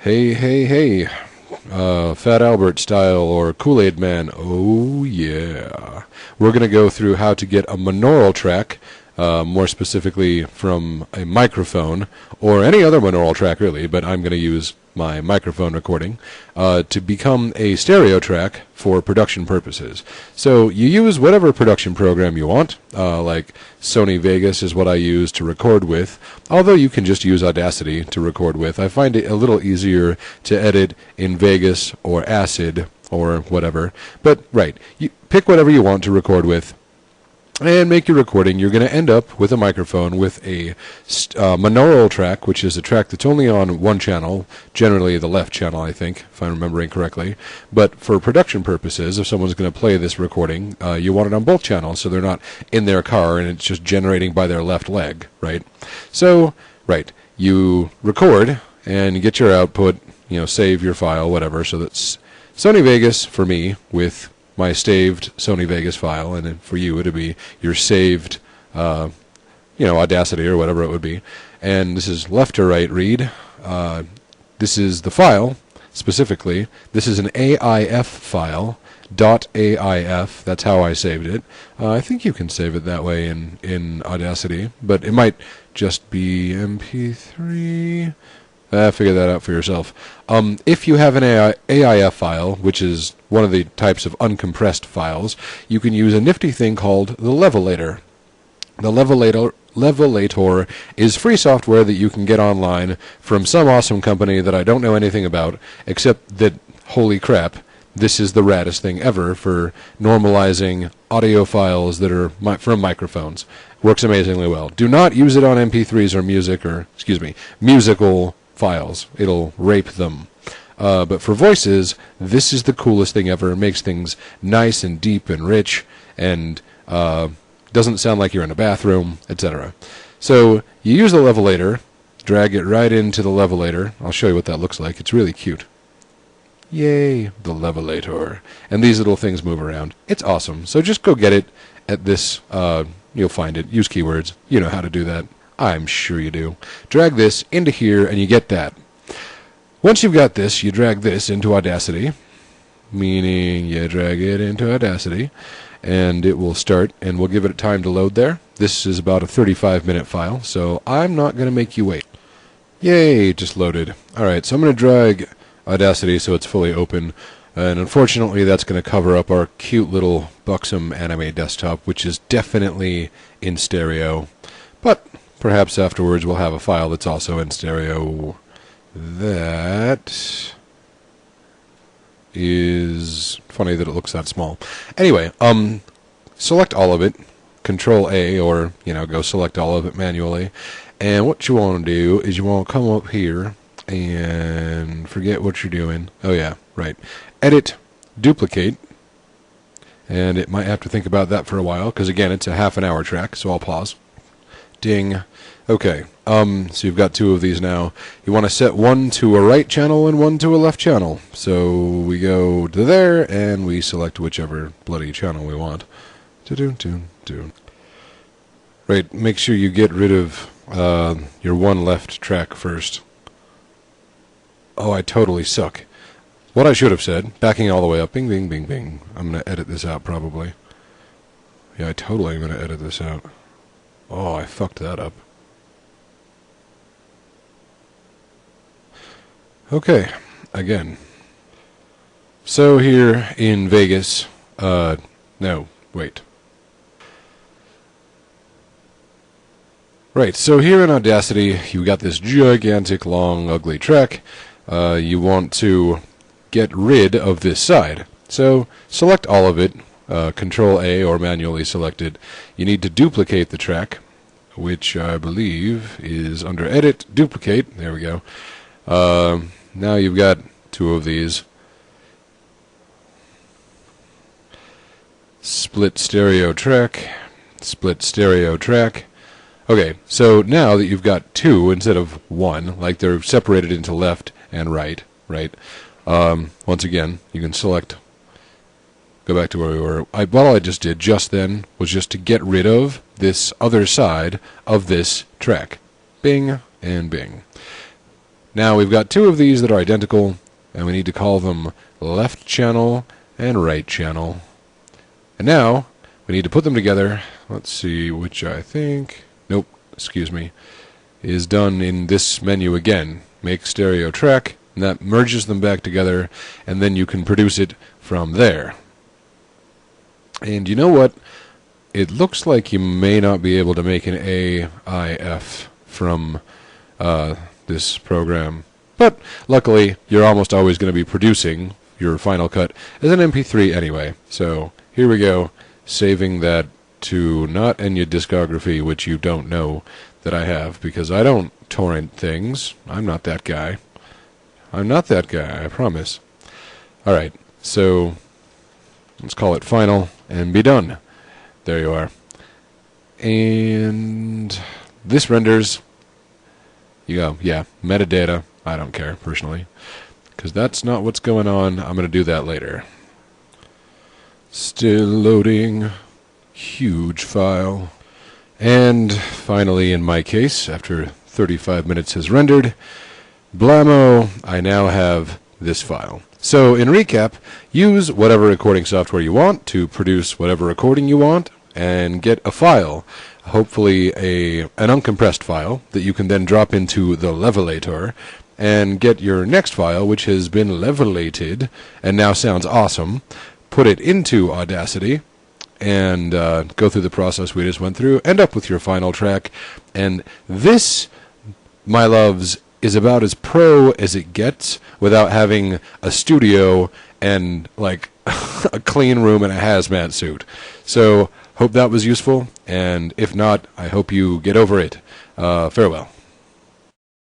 Hey, hey, hey. Fat Albert style or Kool-Aid Man. Oh, yeah. We're going to go through how to get a monaural track, more specifically from a microphone, or any other monaural track, really, but I'm going to use my microphone recording, to become a stereo track for production purposes. So you use whatever production program you want, like Sony Vegas is what I use to record with, although you can just use Audacity to record with. I find it a little easier to edit in Vegas or Acid or whatever. But, right, you pick whatever you want to record with, and make your recording. You're going to end up with a microphone with a monaural track, which is a track that's only on one channel, generally the left channel, I think, if I'm remembering correctly. But for production purposes, if someone's going to play this recording, you want it on both channels so they're not in their car and it's just generating by their left leg, right? So, right, you record and get your output, save your file, whatever. So that's Sony Vegas for me with my saved Sony Vegas file, and then for you it'd be your saved, Audacity or whatever it would be. And this is left to right read. This is the file, specifically. This is an AIF file, .aif, that's how I saved it. I think you can save it that way in Audacity, but it might just be MP3. Figure that out for yourself. If you have an AIF file, which is one of the types of uncompressed files, you can use a nifty thing called the Levelator. The Levelator is free software that you can get online from some awesome company that I don't know anything about, except that, holy crap, this is the raddest thing ever for normalizing audio files that are from microphones. Works amazingly well. Do not use it on MP3s or musical files. It'll rape them. But for voices, this is the coolest thing ever. It makes things nice and deep and rich and doesn't sound like you're in a bathroom, etc. So you use the Levelator, drag it right into the Levelator. I'll show you what that looks like. It's really cute. Yay, the Levelator. And these little things move around. It's awesome. So just go get it at this. You'll find it. Use keywords. You know how to do that. I'm sure you do. Drag this into here, and you get that. Once you've got this, you drag this into Audacity, meaning you drag it into Audacity, and it will start, and we'll give it time to load there. This is about a 35-minute file, so I'm not going to make you wait. Yay, it just loaded. Alright, so I'm going to drag Audacity so it's fully open, and unfortunately that's going to cover up our cute little buxom anime desktop, which is definitely in stereo, but perhaps afterwards we'll have a file that's also in stereo. That is funny that it looks that small. Anyway, select all of it, Control A, or, go select all of it manually. And what you want to do is you want to come up here and forget what you're doing. Oh yeah, right. Edit, duplicate. And it might have to think about that for a while, because again, it's a half-an-hour track, so I'll pause. Ding. Okay, so you've got two of these now. You want to set one to a right channel and one to a left channel. So we go to there, and we select whichever bloody channel we want. Right, make sure you get rid of your one left track first. Oh, I totally suck. What I should have said, backing all the way up, bing, bing, bing, bing. I'm going to edit this out, probably. Yeah, I totally am going to edit this out. Oh, I fucked that up. Okay, again. So here in Vegas, no, wait. Right, so here in Audacity, you got this gigantic, long, ugly track. You want to get rid of this side. So select all of it, Control A or manually select it. You need to duplicate the track, which I believe is under Edit, Duplicate. There we go. Now you've got two of these. Split stereo track, split stereo track. Okay, so now that you've got two instead of one, like they're separated into left and right, once again, you can select, go back to where we were. All I just did just then was just to get rid of this other side of this track. Bing and bing. Now we've got two of these that are identical, and we need to call them left channel and right channel. And now we need to put them together. Let's see, which I think... Nope, excuse me. Is done in this menu again. Make stereo track, and that merges them back together, and then you can produce it from there. And you know what? It looks like you may not be able to make an AIF from this program. But luckily, you're almost always going to be producing your final cut as an MP3 anyway. So here we go, saving that to not Enya discography, which you don't know that I have, because I don't torrent things. I'm not that guy. I'm not that guy, I promise. Alright, so let's call it final and be done. There you are. And this renders, you go, yeah, metadata. I don't care, personally, because that's not what's going on. I'm going to do that later. Still loading. Huge file. And finally, in my case, after 35 minutes has rendered, blammo, I now have this file. So, in recap, use whatever recording software you want to produce whatever recording you want and get a file, hopefully an uncompressed file that you can then drop into the levelator and get your next file, which has been levelated and now sounds awesome, put it into Audacity, and go through the process we just went through, end up with your final track. And this, my loves, is about as pro as it gets without having a studio and, like, a clean room and a hazmat suit. So, hope that was useful, and if not, I hope you get over it. Farewell.